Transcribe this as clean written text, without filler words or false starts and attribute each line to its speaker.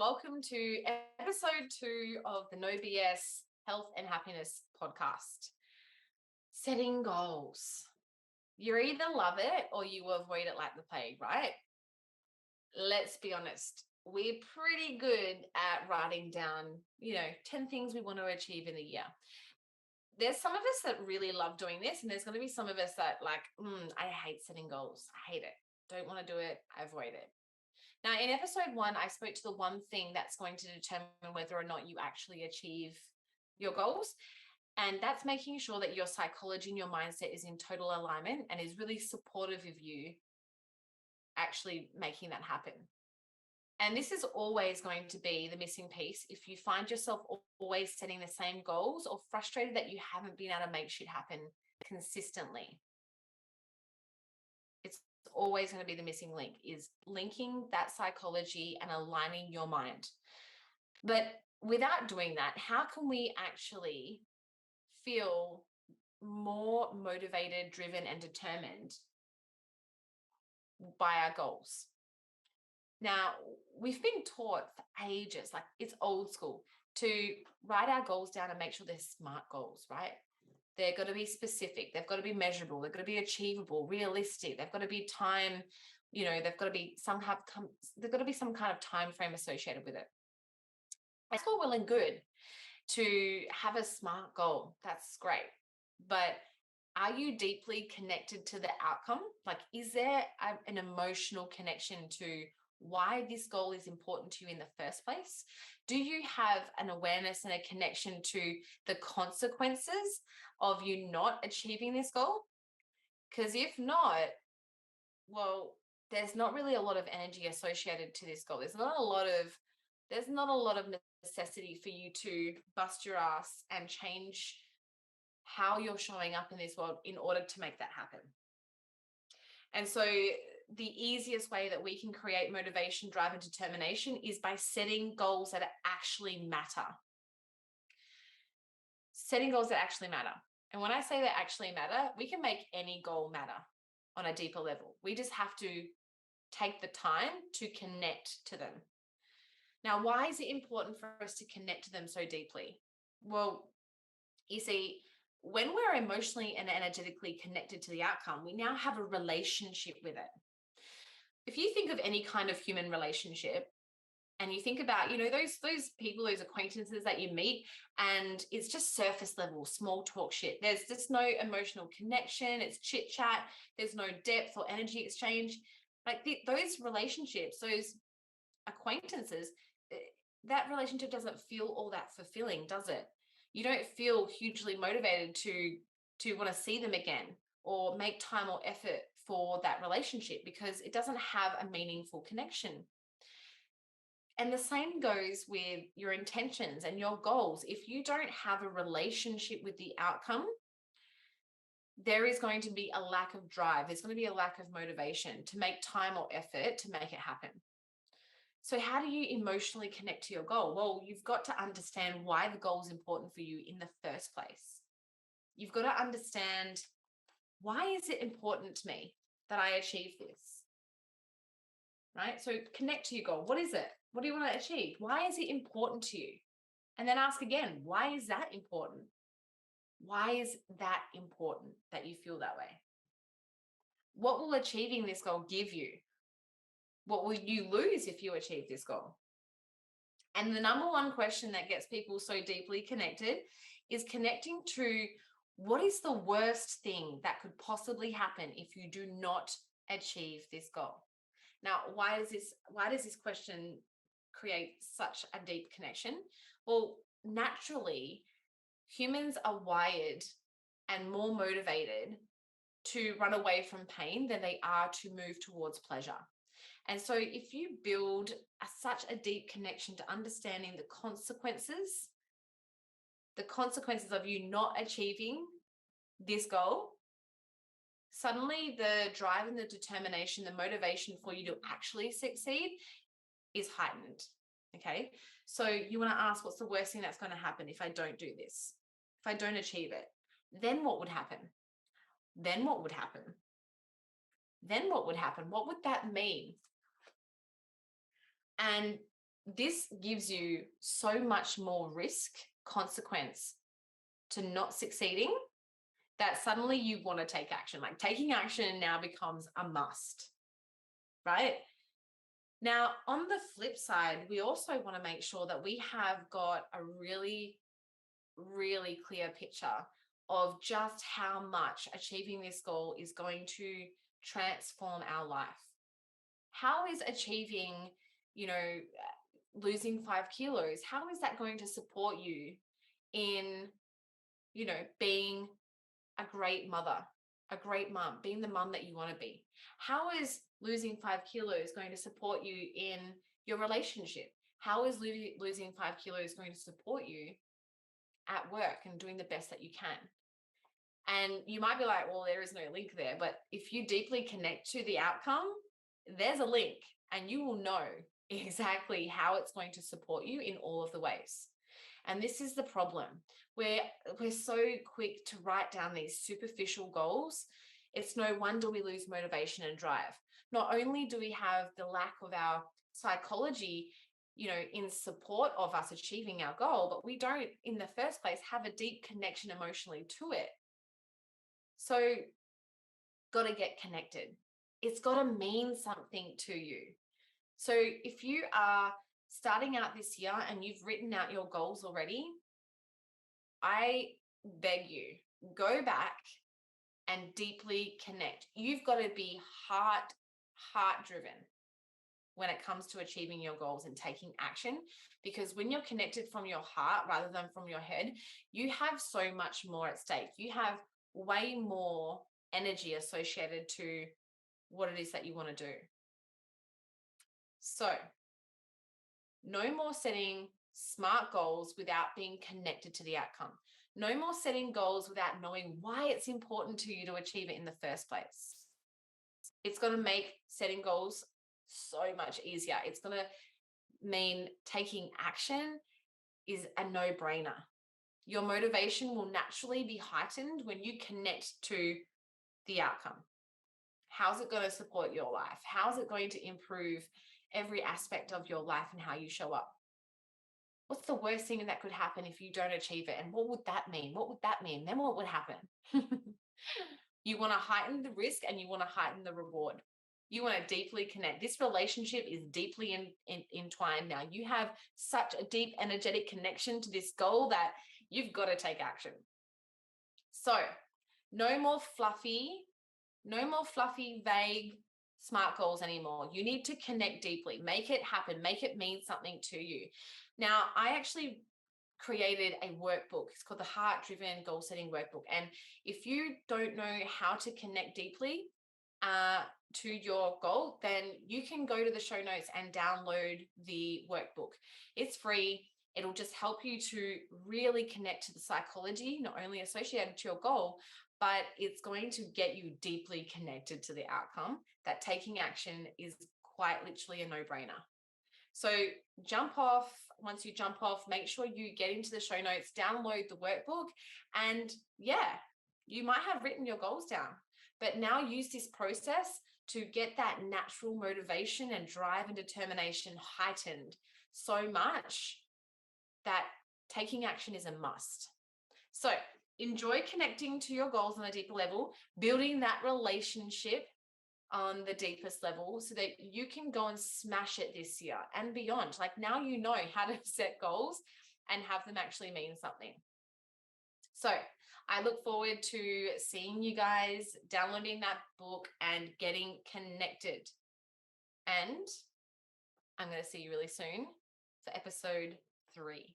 Speaker 1: welcome to episode 2 of the No BS Health and Happiness podcast. Setting goals. You either love it or you avoid it like the plague, right? Let's be honest. We're pretty good at writing down, 10 things we want to achieve in a year. There's some of us that really love doing this, and there's going to be some of us that I hate setting goals. I hate it. Don't want to do it. I avoid it. Now, in episode 1, I spoke to the one thing that's going to determine whether or not you actually achieve your goals. And that's making sure that your psychology and your mindset is in total alignment and is really supportive of you actually making that happen. And this is always going to be the missing piece if you find yourself always setting the same goals or frustrated that you haven't been able to make shit happen consistently. It's always going to be the missing link, is linking that psychology and aligning your mind. But without doing that, how can we actually feel more motivated, driven, and determined by our goals? Now, we've been taught for ages, like it's old school, to write our goals down and make sure they're SMART goals, right? They've got to be specific. They've got to be measurable. They've got to be achievable, realistic. They've got to be time, they've got to be there've got to be some kind of time frame associated with it. It's all well and good to have a SMART goal. That's great. But are you deeply connected to the outcome? Like, is there an emotional connection to why this goal is important to you in the first place? Do you have an awareness and a connection to the consequences of you not achieving this goal? Because if not, well, there's not really a lot of energy associated to this goal. There's not a lot of necessity for you to bust your ass and change how you're showing up in this world in order to make that happen. And so the easiest way that we can create motivation, drive, and determination is by setting goals that actually matter. Setting goals that actually matter. And when I say that actually matter, we can make any goal matter on a deeper level. We just have to take the time to connect to them. Now, why is it important for us to connect to them so deeply? Well, you see, when we're emotionally and energetically connected to the outcome, we now have a relationship with it. If you think of any kind of human relationship and you think about, those people, those acquaintances that you meet, and it's just surface level, small talk shit. There's just no emotional connection. It's chit chat. There's no depth or energy exchange. Like those relationships, those acquaintances, that relationship doesn't feel all that fulfilling, does it? You don't feel hugely motivated to want to see them again or make time or effort for that relationship because it doesn't have a meaningful connection. And the same goes with your intentions and your goals. If you don't have a relationship with the outcome, there is going to be a lack of drive. There's going to be a lack of motivation to make time or effort to make it happen. So how do you emotionally connect to your goal? Well, you've got to understand why the goal is important for you in the first place. You've got to understand, why is it important to me that I achieve this? Right? So connect to your goal. What is it? What do you want to achieve? Why is it important to you? And then ask again, why is that important? Why is that important that you feel that way? What will achieving this goal give you? What will you lose if you achieve this goal? And the number one question that gets people so deeply connected is connecting to, what is the worst thing that could possibly happen if you do not achieve this goal? Now, why does this question create such a deep connection? Well, naturally, humans are wired and more motivated to run away from pain than they are to move towards pleasure. And so if you build such a deep connection to understanding the consequences of you not achieving this goal, suddenly the drive and the determination, the motivation for you to actually succeed is heightened. Okay. So you want to ask, what's the worst thing that's going to happen if I don't do this? If I don't achieve it, then what would happen? Then what would happen? Then what would happen? What would that mean? And this gives you so much more risk, consequence to not succeeding, that suddenly you want to take action. Like taking action now becomes a must, right? Now, on the flip side, we also want to make sure that we have got a really, really clear picture of just how much achieving this goal is going to transform our life. How is achieving, losing 5 kilos, how is that going to support you in, being a great mother, a great mom, being the mom that you want to be? How is losing 5 kilos going to support you in your relationship? How is losing 5 kilos going to support you at work and doing the best that you can? And you might be like, well, there is no link there. But if you deeply connect to the outcome, there's a link and you will know exactly how it's going to support you in all of the ways. And this is the problem. We're so quick to write down these superficial goals. It's no wonder we lose motivation and drive. Not only do we have the lack of our psychology, in support of us achieving our goal, but we don't in the first place have a deep connection emotionally to it. So, got to get connected. It's got to mean something to you. So if you are starting out this year and you've written out your goals already, I beg you, go back and deeply connect. You've got to be heart driven when it comes to achieving your goals and taking action, because when you're connected from your heart rather than from your head, you have so much more at stake. You have way more energy associated to what it is that you want to do. So, no more setting smart goals without being connected to the outcome. No more setting goals without knowing why it's important to you to achieve it in the first place. It's going to make setting goals so much easier. It's going to mean taking action is a no-brainer. Your motivation will naturally be heightened when you connect to the outcome. How's it going to support your life? How's it going to improve every aspect of your life and how you show up? What's the worst thing that could happen if you don't achieve it? And what would that mean? What would that mean? Then what would happen? You want to heighten the risk and you want to heighten the reward. You want to deeply connect. This relationship is deeply entwined now. You have such a deep energetic connection to this goal that you've got to take action. So no more fluffy, vague, smart goals anymore. You need to connect deeply, make it happen, make it mean something to you. Now, I actually created a workbook. It's called the Heart Driven Goal Setting Workbook. And if you don't know how to connect deeply to your goal, then you can go to the show notes and download the workbook. It's free. It'll just help you to really connect to the psychology, not only associated to your goal, but it's going to get you deeply connected to the outcome, that taking action is quite literally a no-brainer. So once you jump off, make sure you get into the show notes, download the workbook, and you might have written your goals down, but now use this process to get that natural motivation and drive and determination heightened so much that taking action is a must. So enjoy connecting to your goals on a deeper level, building that relationship on the deepest level so that you can go and smash it this year and beyond. Like now you know how to set goals and have them actually mean something. So I look forward to seeing you guys downloading that book and getting connected. And I'm going to see you really soon for episode 3.